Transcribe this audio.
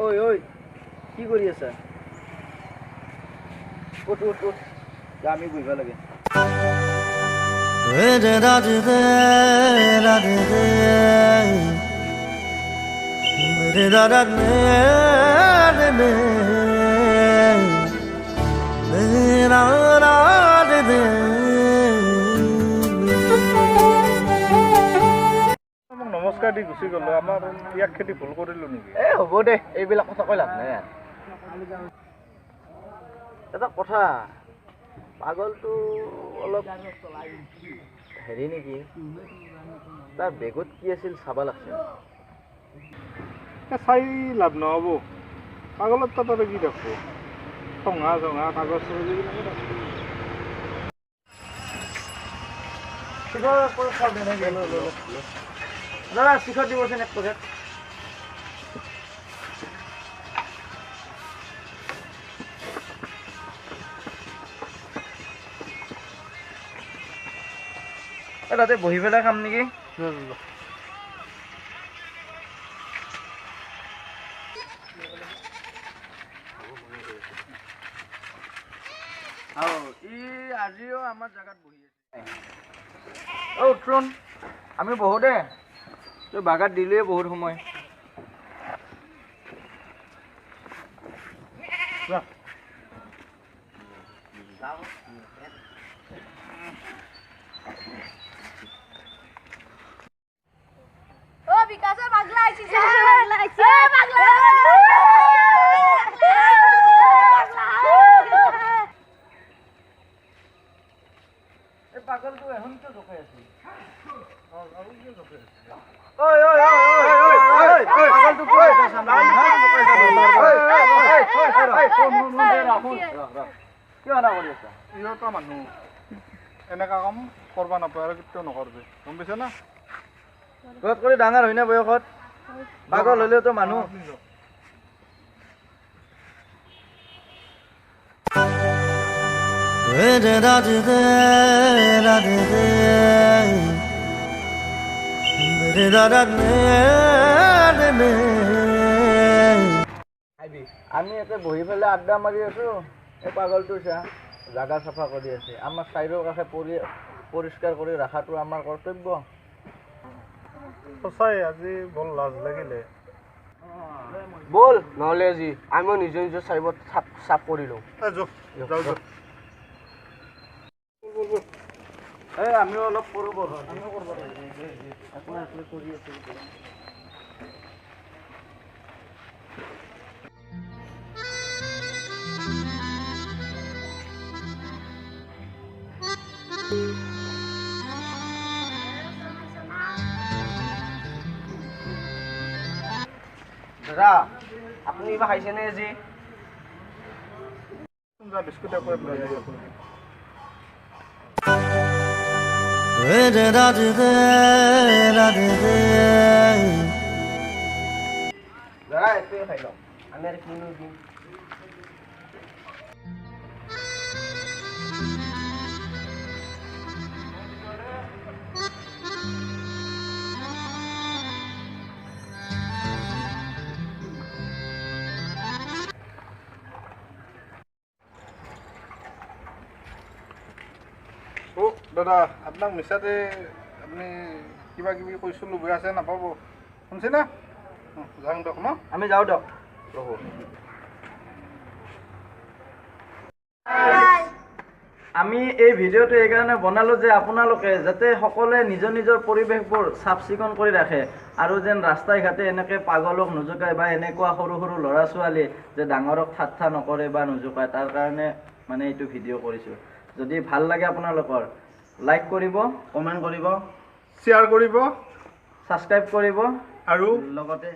Oi, oi, কি কৰি আছা? উঠ উঠ উঠ, যা আমি বহিব লাগে। নমস্কাৰ দি গুচি গ'লো। আমাৰ ইয়াক খেতি ভুল কৰিলোঁ নেকি? হ'ব দে, এইবিলাক কথা কৈ লাভ নাই। এটা কথা, পাগলটো অলপ হেৰি নেকি, তাৰ বেগত কি আছিল চাব লাগছে। চাই লাভ নহ'ব। পাগলত তাত আৰু কি দেখব? চঙা চঙা কাগজ এইবিলাকে দেখব। দাদা শিখৰ দিবচোন এক পেকেট। তাতে বহি পেলাই খাম নেকি? আজিও আমাৰ জেগাত বহি আছে। ট্ৰোন আমি বহু দে, তই বাগাত দিলে বহুত সময়। বিকাশৰ পাগলা আহিছে। পাগলটো এখন কিয় জোকাই আছিল? ইহঁতৰ মানুহ এনেকা কাম কৰবা নাপায় আৰু কেতিয়াও নকৰবি, গম পাইছা না? ঘৰত কৰি ডাঙৰ হয় না বয়সত, পাগল হলেওতো মানুহ। আমি ইয়াতে বহি পেলাই আড্ডা মাৰি আছো, এই পাগলটো চা জাগা চাফা কৰি আছে। আমাৰ চাইডৰ কাষে পৰিষ্কাৰ কৰি ৰখাটো আমাৰ কৰ্তব্য। সঁচাই আজি বৰ লাজ লাগিলে। বল নহ'লে আজি আমি নিজৰ নিজৰ চাইবত চাফ কৰি লওঁ। আমিও অলপ কৰোঁ, আমিও কৰিব লাগে কৰি আছো। দাদা আপুনি কিবা খাইছেনে আজি? বিস্কুট দাদা এইটোৱে খাই লওঁ, আমি আৰু কিনো দিম। দাদা আপোনাক মিছাতে আপুনি কিবা কিবি কৈছিলোঁ, বেয়া আছে নাপাব, শুনছে না? যাওঁ দিয়ক ন, আমি যাওঁ দিয়ক। আমি এই ভিডিঅ'টো এইকাৰণে বনালোঁ যে আপোনালোকে যাতে সকলোৱে নিজৰ নিজৰ পৰিৱেশবোৰ চাফ চিকুণ কৰি ৰাখে, আৰু যেন ৰাস্তাই ঘাটে এনেকৈ পাগলক নুজুকায় বা এনেকুৱা সৰু সৰু ল'ৰা ছোৱালী যে ডাঙৰক ঠাট্টা নকৰে বা নুজুকায়, তাৰ কাৰণে মানে এইটো ভিডিঅ' কৰিছোঁ। যদি ভাল লাগে আপোনালোকৰ লাইক কৰিব, কমেণ্ট কৰিব, শ্বেয়াৰ কৰিব, ছাবস্ক্ৰাইব কৰিব, আৰু লগতে